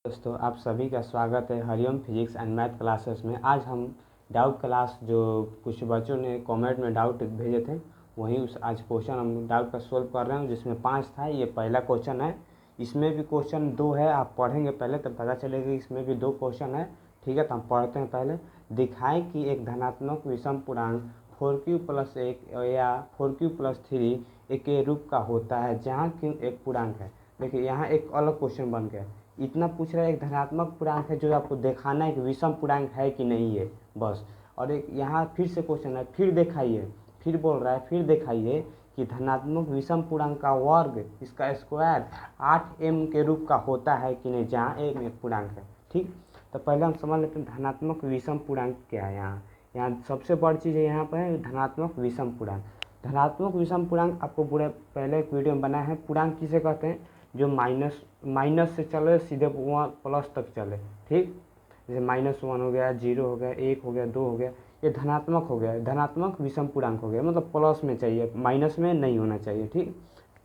दोस्तों, आप सभी का स्वागत है Hariom physics and math classes में। आज हम डाउट क्लास जो कुछ बच्चों ने कमेंट में डाउट भेजे थे वही उस आज क्वेश्चन हम डाउट का सोल्व कर रहे हैं, जिसमें 5 था। ये पहला क्वेश्चन है। इसमें भी क्वेश्चन 2 है, आप पढ़ेंगे पहले तब पता चलेगा इसमें भी 2 क्वेश्चन है। ठीक है, तो हम पढ़ते हैं पहले। दिखाएं कि एक धनात्मक विषम पूर्णांक 4q+1 या 4q+3 एक के रूप का होता है जहाँ q एक पूर्णांक है। देखिए यहाँ एक अलग क्वेश्चन बन गया। इतना पूछ रहा है एक धनात्मक पूर्णांक है जो आपको दिखाना है कि विषम पूर्णांक है कि नहीं है, बस। और एक यहाँ फिर से क्वेश्चन है, फिर दिखाइए, फिर बोल रहा है फिर दिखाइए कि धनात्मक विषम पूर्णांक का वर्ग इसका स्क्वायर 8m के रूप का होता है कि नहीं, जहाँ m एक पूर्णांक है। ठीक, तो पहले हम समझ लेते हैं धनात्मक विषम पूर्णांक क्या है। यहाँ सबसे बड़ी चीज़ है यहाँ पर धनात्मक विषम पूर्णांक। धनात्मक विषम पूर्णांक आपको पूरे पहले एक वीडियो में बनाया है। पूर्णांक किसे कहते हैं? जो माइनस से चले सीधे 1+ तक चले। ठीक, जैसे -1 हो गया, 0 हो गया, 1 हो गया, 2 हो गया, ये धनात्मक हो गया, धनात्मक विषम पूर्णांक हो गया। मतलब प्लस में चाहिए, माइनस में नहीं होना चाहिए। ठीक,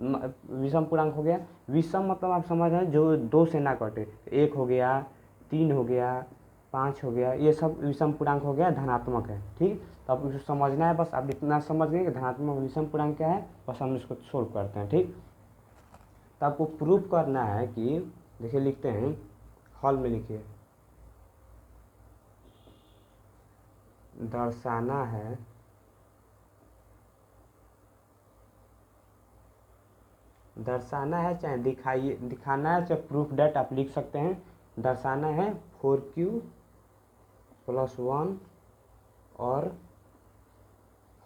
विषम पूर्णांक हो गया। विषम मतलब आप समझ रहे हैं जो 2 से ना कटे। 1 हो गया, 3 हो गया, 5 हो गया, ये सब विषम पूर्णांक हो गया, धनात्मक है। ठीक, तो आप इसको समझना है, बस आप इतना समझ गए कि धनात्मक विषम पूर्णांक क्या है, बस हम इसको सोल्व करते हैं। ठीक, तो आपको प्रूफ करना है कि देखिए लिखते हैं, हॉल में लिखिए, दर्शाना है चाहे दिखाइए, दिखाना है चाहे प्रूफ डेट आप लिख सकते हैं। दर्शाना है 4q+1 और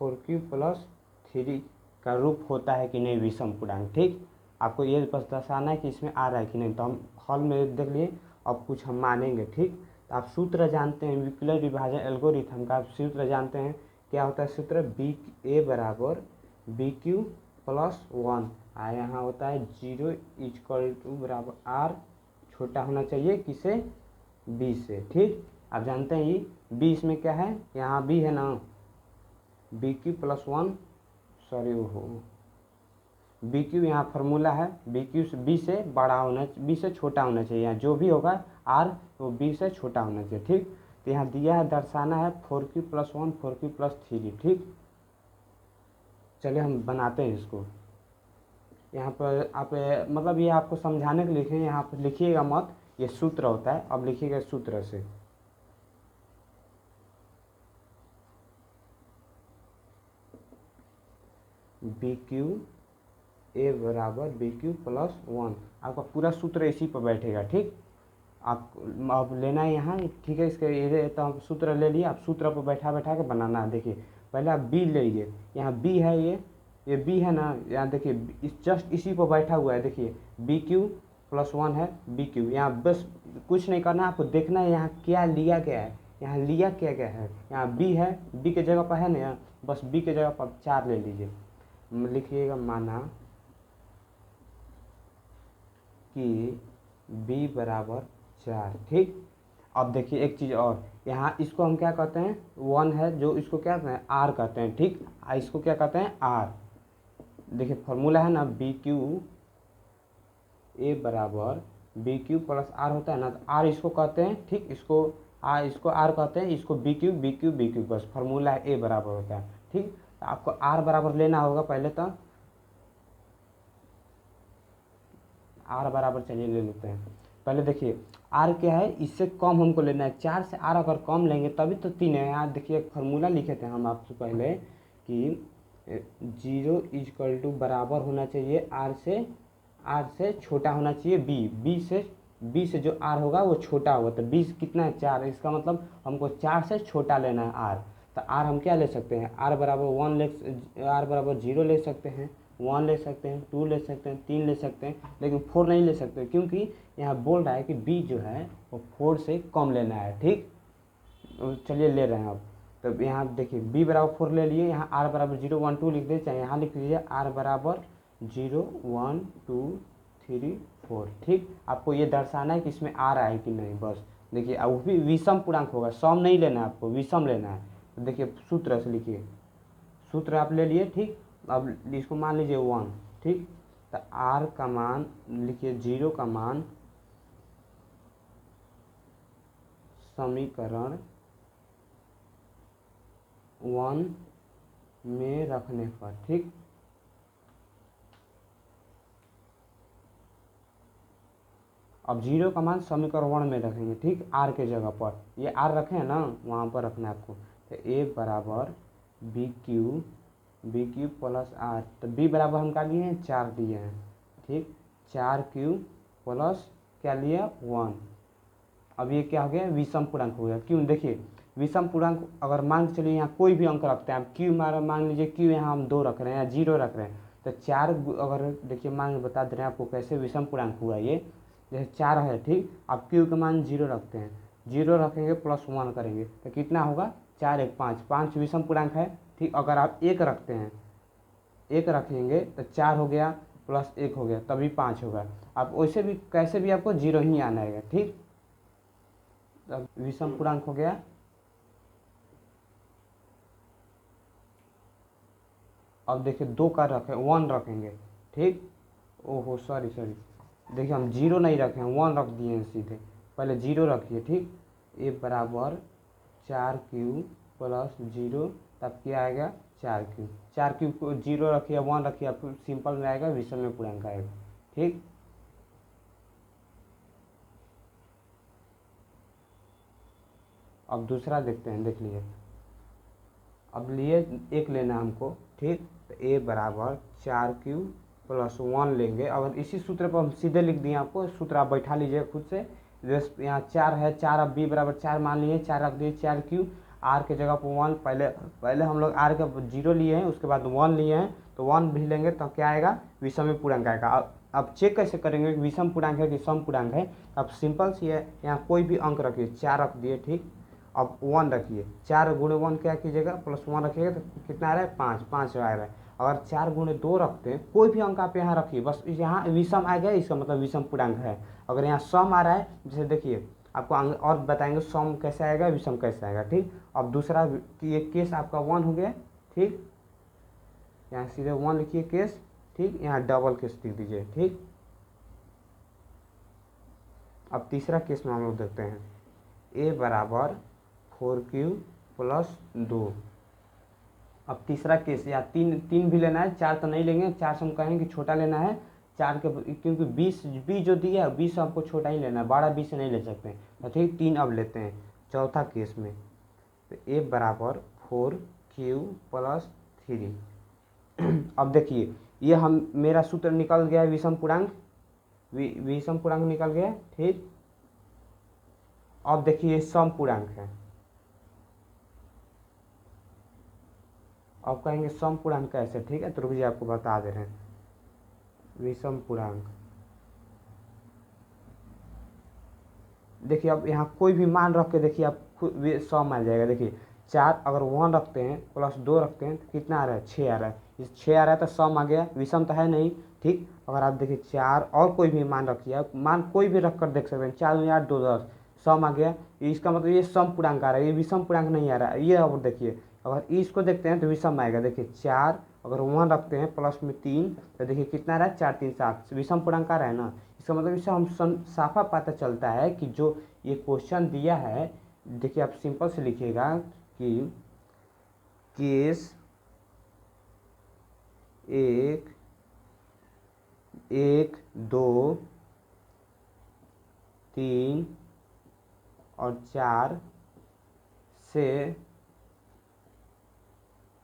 4q+3 का रूप होता है कि नहीं विषम पूर्णांक। ठीक, आपको ये बस दर्शाना है कि इसमें आ रहा है कि नहीं। तो हम हॉल में देख लिए, अब कुछ हम मानेंगे। ठीक, तो आप सूत्र जानते हैं, विकर्ण विभाजन एल्गोरिथम का आप सूत्र जानते हैं। क्या होता है सूत्र? BA बराबर BQ+1। यहाँ होता है 0 बराबर R छोटा होना चाहिए किसे? B से। ठीक, आप जानते हैं ये B इसमें क्या है, यहाँ B है ना, BQ+1, सॉरी वो BQ यहाँ फार्मूला है, BQ से B से बड़ा होना, B से छोटा होना चाहिए। यहाँ जो भी होगा R वो B से छोटा होना चाहिए। ठीक, तो यहाँ दिया है, दर्शाना है 4q+1 4q+3। ठीक, चलिए हम बनाते हैं इसको। यहाँ पर आप मतलब ये आपको समझाने के लिए लिखे, यहाँ पर लिखिएगा मत, ये सूत्र होता है। अब लिखिएगा सूत्र से, BQ A बराबर BQ+1। आपका पूरा सूत्र इसी पर बैठेगा। ठीक, आप अब लेना है यहाँ। ठीक है, इसके ये तो हम सूत्र ले लिए, आप सूत्र पर बैठा बैठा के बनाना है। देखिए पहले आप B ले लीजिए, यहाँ B है, ये B है ना, यहाँ देखिए इस जस्ट इसी पर बैठा हुआ है। देखिए BQ+1 है, BQ। यहाँ बस कुछ नहीं करना, आपको देखना है यहाँ क्या लिया गया है। यहाँ लिया क्या गया है, यहाँ B है, B के जगह पर है ना, यहाँ बस B के जगह पर आप 4 ले लीजिए। लिखिएगा माना कि B बराबर 4। ठीक, अब देखिए एक चीज़ और, यहाँ इसको हम क्या कहते हैं, 1 है जो, इसको क्या कहते हैं, R कहते हैं। ठीक, इसको क्या कहते हैं, R। देखिए फॉर्मूला है ना, BQ A बराबर BQ+R होता है ना, तो R इसको कहते हैं। ठीक, इसको R कहते हैं, इसको BQ बस फार्मूला है, A बराबर होता है। ठीक, तो आपको R बराबर लेना होगा पहले, तो R बराबर चलिए ले लेते हैं पहले। देखिए R क्या है, इससे कम हमको लेना है। 4 से R अगर कम लेंगे तभी तो 3 है। यहाँ देखिए एक फार्मूला लिखे थे हम आपसे पहले कि 0 बराबर होना चाहिए R से छोटा होना चाहिए B से जो R होगा वो छोटा होगा। तो B कितना है, 4। इसका मतलब हमको 4 से छोटा लेना है R। तो R हम क्या ले सकते हैं, R बराबर 0 ले सकते हैं, 1 ले सकते हैं, 2 ले सकते हैं, 3 ले सकते हैं, लेकिन 4 नहीं ले सकते, क्योंकि यहाँ बोल रहा है कि B जो है वो 4 से कम लेना है। ठीक, चलिए ले रहे हैं अब। तो यहाँ देखिए B बराबर 4 ले लिए, यहाँ R बराबर 0 1 2 लिख दे, चाहे यहाँ लिख लीजिए R बराबर 0 1 2 3 4। ठीक, आपको ये दर्शाना है कि इसमें आ रहा है कि नहीं, बस। देखिए अब वो भी विषम पूर्णांक होगा, सम नहीं लेना है आपको, विषम लेना है। तो देखिए सूत्र से लिखिए, सूत्र आप ले लिए। ठीक, अब इसको मान लीजिए 1। ठीक, तो R का मान लिखिए, 0 का मान समीकरण 1 में रखने पर, ठीक। अब 0 का मान समीकरण 1 में रखेंगे, ठीक, r के जगह पर, ये r रखे हैं ना, वहाँ पर रखना है आपको। तो a बराबर बी क्यू प्लस आर, तो b बराबर हम क्या लिए हैं, 4 दिए हैं, ठीक। 4 प्लस क्या लिया 1। अब ये क्या हो गया, विषम पूर्णांक हो गया। क्यों, देखिए विषम पूर्णांक अगर मान के चलिए यहाँ कोई भी अंक रखते हैं आप, क्यू मान लीजिए क्यू यहाँ हम 2 रख रहे हैं या 0 रख रहे हैं, तो 4 अगर देखिए मान बता दे रहे हैं आपको कैसे विषम पूर्णांक हुआ ये। जैसे 4 है, ठीक, आप क्यू का मान 0 रखते हैं, 0 रखेंगे प्लस 1 करेंगे तो कितना होगा, 4 1 5, 5 विषम पूर्णांक है, ठीक। अगर आप 1 रखते हैं, 1 रखेंगे तो 4 हो गया प्लस 1 हो गया, तभी 5 होगा। आप वैसे भी कैसे भी आपको 0 ही आना है, ठीक। अब विषम पूर्णांक हो गया। अब देखिए 2 का रखें, 1 रखेंगे, ठीक। ओहो सॉरी, देखिए हम 0 नहीं रखे हैं, 1 रख दिए हैं सीधे, पहले 0 रखिए, ठीक। ए बराबर 4 प्लस 0, तब क्या आएगा 4 को 0 रखिए 1 रखिए, आपको सिंपल में आएगा, विषम में पूर्णांक आएगा, ठीक। अब दूसरा देखते हैं, देख लीजिए। अब लिए 1 लेना हमको, ठीक। तो ए बराबर 4 प्लस 1 लेंगे। अगर इसी सूत्र पर हम सीधे लिख दिए, आपको सूत्र आप बैठा लीजिए खुद से। जैसे यहाँ 4 है, 4 अब बी बराबर 4 मान लिए, 4 रख दिए, 4 आर के जगह पर 1, पहले हम लोग आर का 0 लिए हैं, उसके बाद 1 लिए हैं, तो 1 भी लेंगे तो क्या आएगा, विषम में पूर्णांक आएगा। अब चेक कैसे करेंगे विषम पूर्णांक है कि सम पूर्णांक है। अब सिंपल सी है, यहाँ कोई भी अंक रखिए, 4 रख दिए, ठीक। अब 1 रखिए, 4 गुणे 1 क्या कीजिएगा, प्लस 1 रखिएगा तो कितना आ रहा है, 5 आ रहा है। अगर 4 गुणे 2 रखते हैं, कोई भी अंक आप यहाँ रखिए, बस यहाँ विषम आ गया, इसका मतलब विषम पूर्णांक है। अगर यहाँ सम आ रहा है, जैसे देखिए आपको और बताएंगे सम कैसे आएगा, विषम कैसे आएगा, ठीक। अब दूसरा कि एक केस आपका 1 हो गया, ठीक, यहाँ सीधे 1 लिखिए केस, ठीक, यहाँ डबल केस लिख दीजिए, ठीक। अब तीसरा केस में हम लोग देखते हैं, ए बराबर 4 प्लस 2। अब तीसरा केस, या 3 भी लेना है, 4 तो नहीं लेंगे, 4 से हम कहेंगे कि छोटा लेना है, 4 के, क्योंकि 20 जो दिया है 20 आपको छोटा ही लेना है, 12 20 नहीं ले सकते हैं, तो ठीक 3 अब लेते हैं चौथा केस में। तो ए बराबर 4 प्लस 3। अब देखिए ये हम मेरा सूत्र निकल गया, विषम पूर्णांक, विषम पूर्णांक निकल गया, ठीक। अब देखिए सम पूर्णांक है, अब कहेंगे सम पूर्णांक कैसे, ठीक है, तो रुकिए आपको बता दे रहे हैं। विषम पूर्णांक, देखिए अब यहाँ कोई भी मान रख के देखिए आप सम आ जाएगा। देखिए 4 अगर 1 रखते हैं प्लस 2 रखते हैं तो कितना आ रहा है, 6 आ रहा है। इस 6 आ रहा है तो सम आ गया, विषम तो है नहीं, ठीक। अगर आप देखिए 4 और कोई भी मान रखिए, आप मान कोई भी रख कर देख सकते हैं, 4 8 2 10, सम आ गया। इसका मतलब ये सम पूर्णांक आ रहा है, ये विषम पूर्णांक नहीं आ रहा है। ये अब देखिए अगर इसको देखते हैं तो विषम आएगा। देखिए 4 अगर 1 रखते हैं प्लस में 3, तो देखिए कितना आ रहा है, 4 3 7, विषम पूर्णांक आ रहा है ना। इसका मतलब इससे हम साफा पता चलता है कि जो ये क्वेश्चन दिया है, देखिए आप सिंपल से लिखिएगा कि केस 1 1 2 3 और 4 से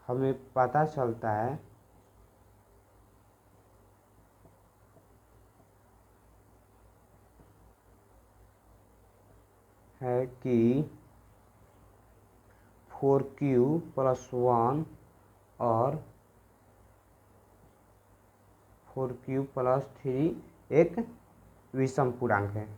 हमें पता चलता है कि 4 प्लस 1 और 4 प्लस 3 एक विषम पूर्णांक है।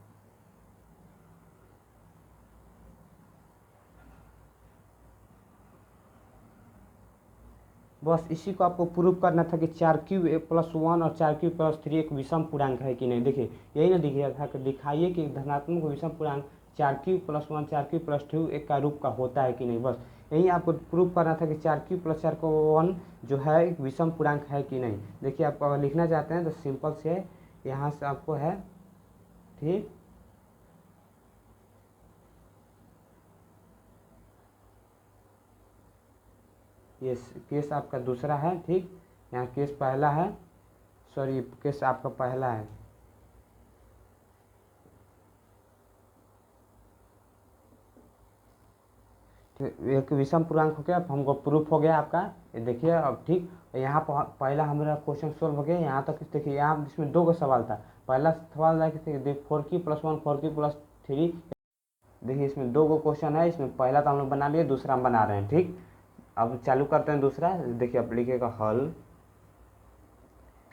बस इसी को आपको प्रूव करना था कि 4 प्लस 1 और 4 प्लस 3 एक विषम पूर्णांक है कि नहीं। देखिए यही ना दिखाया था कि दिखाइए कि धनात्मक विषम पूर्णांक 4 प्लस 1 4 प्लस 2 एक का रूप का होता है कि नहीं। बस यही आपको प्रूव करना था कि 4 प्लस 1 जो है एक विषम पूर्णांक है कि नहीं। देखिए आप अगर लिखना चाहते हैं तो सिंपल से यहाँ से आपको है, ठीक। ये केस आपका दूसरा है, ठीक। यहाँ केस पहला है, सॉरी केस आपका पहला है। एक विषम पूर्णांक हो गया, अब हमको प्रूफ हो गया आपका, ये देखिए अब, ठीक। यहाँ पहला हमारा क्वेश्चन सोल्व हो गया। यहाँ तक देखिए, यहाँ इसमें 2 का सवाल था। पहला सवाल था कि 4q+1 4q+3, देखिए इसमें 2 क्वेश्चन है। इसमें पहला तो हम लोग बना लिए, दूसरा हम बना रहे हैं, ठीक। अब चालू करते हैं दूसरा। देखिए अब लिखिएगा हल।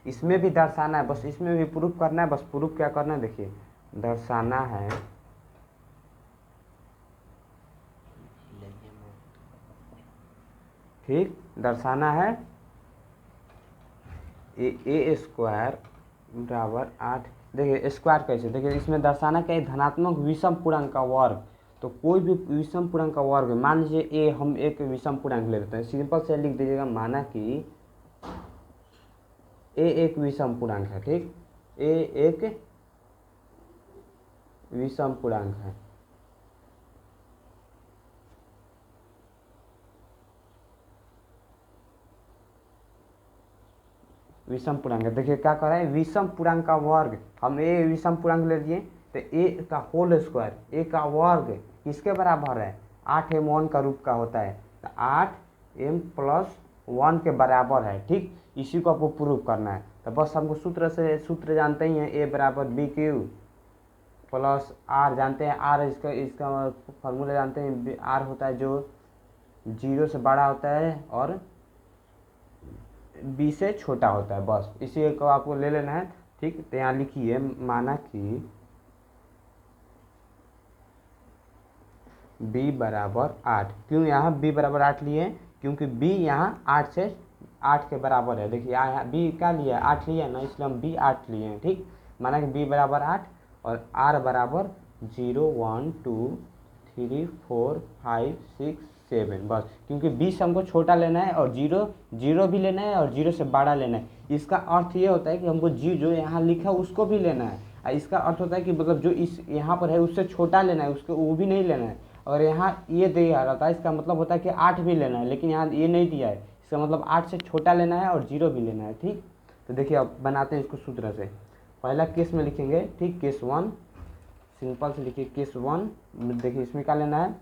इसमें भी दर्शाना है, बस इसमें भी प्रूफ करना है। बस प्रूफ क्या करना है, देखिए दर्शाना है, ठीक। दर्शाना है ए स्क्वायर बराबर 8। देखिए स्क्वायर कैसे, देखिए इसमें दर्शाना क्या है, धनात्मक विषम पूर्णांक का वर्ग। तो कोई भी विषम पूर्णांक का वर्ग, मान लीजिए ए, हम एक विषम पूर्णांक ले लेते हैं, सिंपल से लिख दीजिएगा, माना कि ए एक विषम पूर्णांक है, ठीक। ए एक विषम पूर्णांक है। विषम पूर्णांक, देखिए क्या कर रहा है, विषम पूर्णांक का वर्ग। हम ए विषम पूर्णांक ले लिए, तो ए का होल स्क्वायर, ए का वर्ग किसके बराबर है, 8m1 का रूप का होता है। तो 8m+1 के बराबर है, ठीक। इसी को आपको प्रूव करना है। तो बस हमको सूत्र जानते ही हैं, ए बराबर BQ प्लस आर जानते हैं, आर इसका फॉर्मूला जानते हैं, आर होता है जो 0 से बड़ा होता है और बी से छोटा होता है। बस इसी को आपको ले लेना है, ठीक। तो यहाँ लिखिए, माना कि b बराबर 8। क्यों यहाँ b बराबर 8 लिए, क्योंकि b यहाँ 8 के बराबर है। देखिए यहाँ b क्या लिया है, 8 लिया है ना, इसलिए हम b 8 लिए हैं, ठीक। माना कि b बराबर 8 और r बराबर 0 1 2 3 4 5 6 7। बस क्योंकि 20 हमको छोटा लेना है और 0 भी लेना है और 0 से बड़ा लेना है। इसका अर्थ ये होता है कि हमको जो यहाँ लिखा है उसको भी लेना है। इसका अर्थ होता है कि मतलब जो इस यहाँ पर है उससे छोटा लेना है, उसको वो भी नहीं लेना है। और यहाँ ये दिया रहता है, इसका मतलब होता है कि 8 भी लेना है, लेकिन यहाँ ये नहीं दिया है। इसका मतलब 8 से छोटा लेना है और 0 भी लेना है, ठीक। तो देखिए अब बनाते हैं इसको सूत्र से। पहला केस में लिखेंगे, ठीक। केस 1 सिंपल से लिखिए, केस 1। देखिए इसमें क्या लेना है,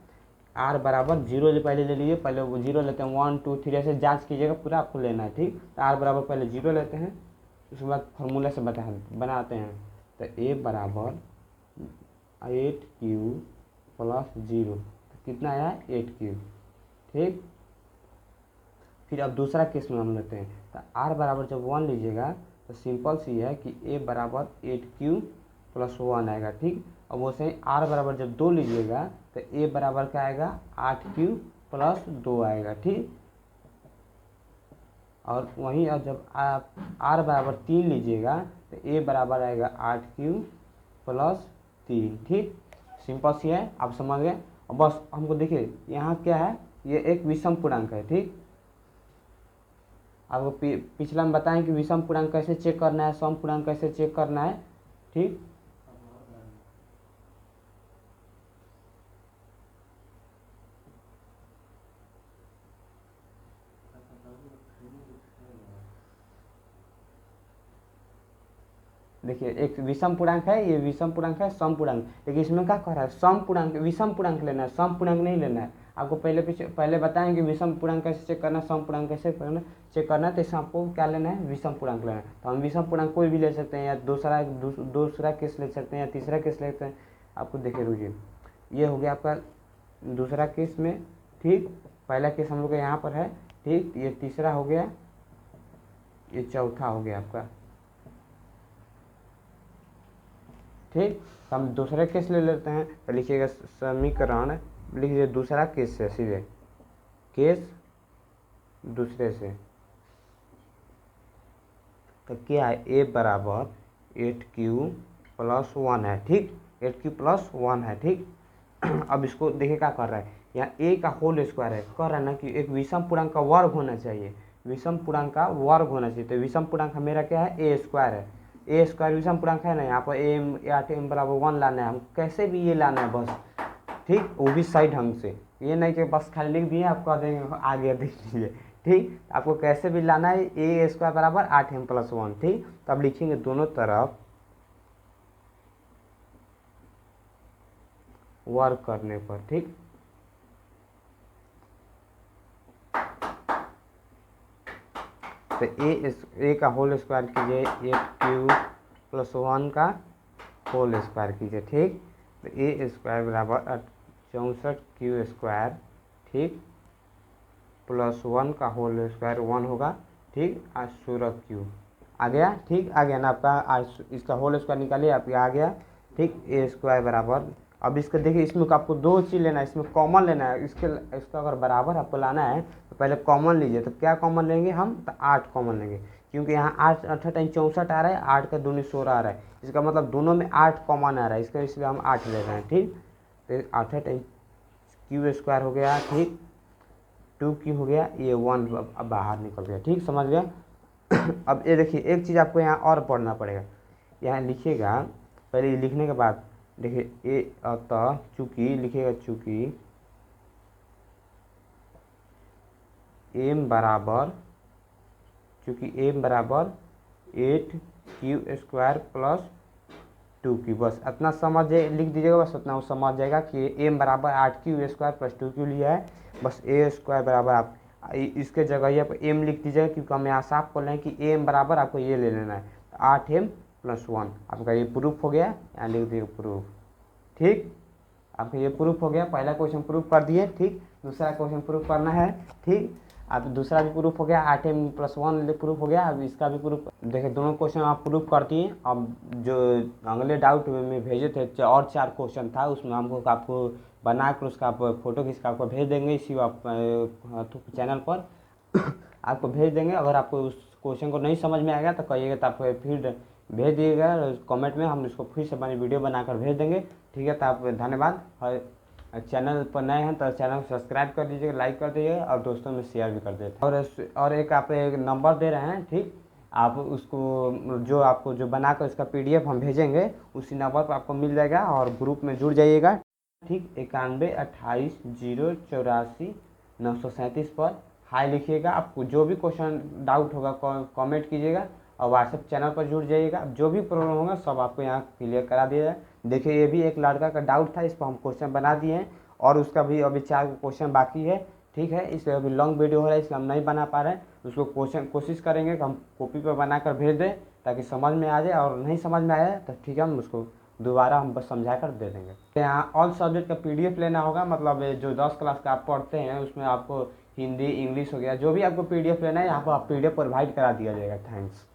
r बराबर 0 पहले ले लीजिए, पहले वो 0 लेते हैं, 1 2 3 ऐसे जांच कीजिएगा, पूरा आपको लेना है, ठीक। तो r बराबर पहले 0 लेते हैं, उसके बाद फॉर्मूला से बनाते हैं। तो a बराबर 8q + 0, तो कितना आया 8q, ठीक। फिर अब दूसरा केस में हम लेते हैं। तो r बराबर जब 1 लीजिएगा तो सिंपल सी है कि a बराबर 8q + 1 आएगा, ठीक। अब वो से r बराबर जब 2 लीजिएगा तो a बराबर क्या आएगा, 8q + 2 आएगा, ठीक। और वहीं अब जब आप r बराबर 3 लीजिएगा तो a बराबर आएगा 8q + 3, ठीक। सिंपल सी है, आप समझ गए। अब बस हमको देखिए यहाँ क्या है, ये एक विषम पूर्णांक है, ठीक। आपको पिछला में बताएं कि विषम पूर्णांक कैसे चेक करना है, सम पूर्णांक कैसे चेक करना है, ठीक। देखिए एक विषम पूर्णांक है, ये विषम पूर्णांक है, सम पूर्णांक। लेकिन इसमें क्या कह रहा है, सम पूर्णांक, विषम पूर्णांक लेना है, सम पूर्णांक नहीं लेना है। आपको पहले बताएंगे विषम पूर्णांक कैसे चेक करना है, सम पूर्णांक कैसे चेक करना है। तो इसमें आपको क्या लेना है, विषम पूर्णांक लेना है। तो हम विषम पूर्णांक कोई भी ले सकते हैं, या दूसरा केस ले सकते हैं, या तीसरा केस ले सकते हैं। आपको देखिए रुकिए, ये हो गया आपका दूसरा केस में, ठीक। पहला केस हम लोग का यहाँ पर है, ठीक। ये तीसरा हो गया, ये चौथा हो गया आपका, ठीक। हम दूसरे केस ले लेते हैं। तो लिखिएगा समीकरण, लिखिए दूसरा केस से, सीधे केस दूसरे से। तो क्या है, a बराबर 8q + 1 है, ठीक। 8q + 1 है, ठीक। अब इसको देखिए क्या कर रहा है, यहाँ a का होल स्क्वायर है, कह रहा है ना कि एक विषम पूर्णांक का वर्ग होना चाहिए, विषम पूर्णांक का वर्ग होना चाहिए। तो विषम पूर्णांक मेरा क्या है, a स्क्वायर है। ए स्क्वायर विषम पूर्णांक है ना, यहाँ पर m बराबर 1 लाना है, हम कैसे भी ये लाना है बस, ठीक। वो भी सही ढंग से, ये नहीं कि बस खाली लिख दिए आप कह देंगे आ गया, देख लीजिए, ठीक। आपको कैसे भी लाना है, ए स्क्वायर बराबर 8m+1, ठीक। तो अब लिखेंगे दोनों तरफ वर्क करने पर, ठीक। तो ए का होल स्क्वायर कीजिए, 8 क्यूब + 1 का होल स्क्वायर कीजिए, ठीक। तो ए स्क्वायर बराबर 64 क्यू स्क्वायर, ठीक, +1 का होल स्क्वायर 1 होगा, ठीक। 16 क्यू आ गया, ठीक। आ गया ना आपका, इसका होल स्क्वायर निकालिए, आपके आ गया, ठीक। ए स्क्वायर बराबर, अब इसका देखिए, इसमें आपको दो चीज़ लेना है, इसमें कॉमन लेना है। इसका अगर बराबर आपको लाना है तो पहले कॉमन लीजिए। तो क्या कॉमन लेंगे हम? तो 8 कॉमन लेंगे, क्योंकि यहाँ 8 8 64 आ रहा है, 8 का 2 16 आ रहा है। इसका मतलब दोनों में 8 कॉमन आ रहा है, इसका इसलिए हम 8 ले रहे हैं, ठीक। तो 8 क्यू स्क्वायर हो गया, ठीक। 2 क्यू हो गया, ये 1 अब बाहर निकल गया, ठीक, समझ गया। अब ये देखिए, एक चीज़ आपको यहाँ और पढ़ना पड़ेगा। यहाँ लिखिएगा, पहले ये लिखने के बाद देखिए, ए अतः चूंकि लिखिएगा, चूंकि एम बराबर 8 क्यू स्क्वायर + 2 क्यू, बस इतना समझ लिख दीजिएगा, बस उतना वो समझ जाएगा कि एम बराबर 8 क्यू स्क्वायर + 2 क्यू लिया है। बस ए स्क्वायर बराबर आप इसके जगह ये आप एम लिख दीजिएगा, क्योंकि हम यहाँ साफ बोल रहे हैं कि एम बराबर आपको ये ले लेना है, 8m+1। आपका ये प्रूफ हो गया, यहाँ लिख दीजिएगा प्रूफ, ठीक। आपका ये प्रूफ हो गया, पहला क्वेश्चन प्रूफ कर दिए, ठीक। दूसरा क्वेश्चन प्रूफ करना है, ठीक। अब दूसरा भी प्रूफ हो गया, 8m+1 प्रूफ हो गया। अब इसका भी प्रूफ, देखिए दोनों क्वेश्चन आप प्रूफ कर दिए। अब जो अगले डाउट में भेजे थे और 4 क्वेश्चन था, उसमें हमको आपको बना कर उसका आप फोटो खींच कर आपको भेज देंगे इसी आप चैनल पर। आपको भेज देंगे। अगर आपको उस क्वेश्चन को नहीं समझ में आएगा तो कहिएगा, तो आप फिर भेज दिएगा कमेंट में, हम इसको फिर से बनी वीडियो बनाकर भेज देंगे, ठीक है। तो आप धन्यवाद। चैनल पर नए हैं तो चैनल को सब्सक्राइब कर दीजिएगा, लाइक कर दीजिएगा और दोस्तों में शेयर भी कर देते। और एक आप एक नंबर दे रहे हैं, ठीक। आप उसको जो आपको जो बनाकर उसका PDF हम भेजेंगे, उसी नंबर पर आपको मिल जाएगा और ग्रुप में जुड़ जाइएगा, ठीक। 91 28 084 937 पर हाई लिखिएगा। आपको जो भी क्वेश्चन डाउट होगा कमेंट कीजिएगा और व्हाट्सएप चैनल पर जुड़ जाइएगा। जो भी प्रॉब्लम होगा सब आपको यहाँ क्लियर करा दिया जाए। देखिए, ये भी एक लड़का का डाउट था, इस पर हम क्वेश्चन बना दिए हैं और उसका भी अभी 4 क्वेश्चन बाकी है, ठीक है। इसलिए अभी लॉन्ग वीडियो हो रहा है, इसलिए हम नहीं बना पा रहे हैं। उसको क्वेश्चन कोशिश करेंगे कि हम कॉपी पर बना कर भेज दें ताकि समझ में आ जाए, और नहीं समझ में आया तो ठीक है, हम उसको दोबारा हम बस समझा कर दे देंगे। यहाँ ऑल सब्जेक्ट का PDF लेना होगा, मतलब जो 10 क्लास का आप पढ़ते हैं उसमें आपको हिंदी इंग्लिश हो गया, जो भी आपको PDF लेना है यहाँ पर आप PDF प्रोवाइड करा दिया जाएगा। थैंक्स।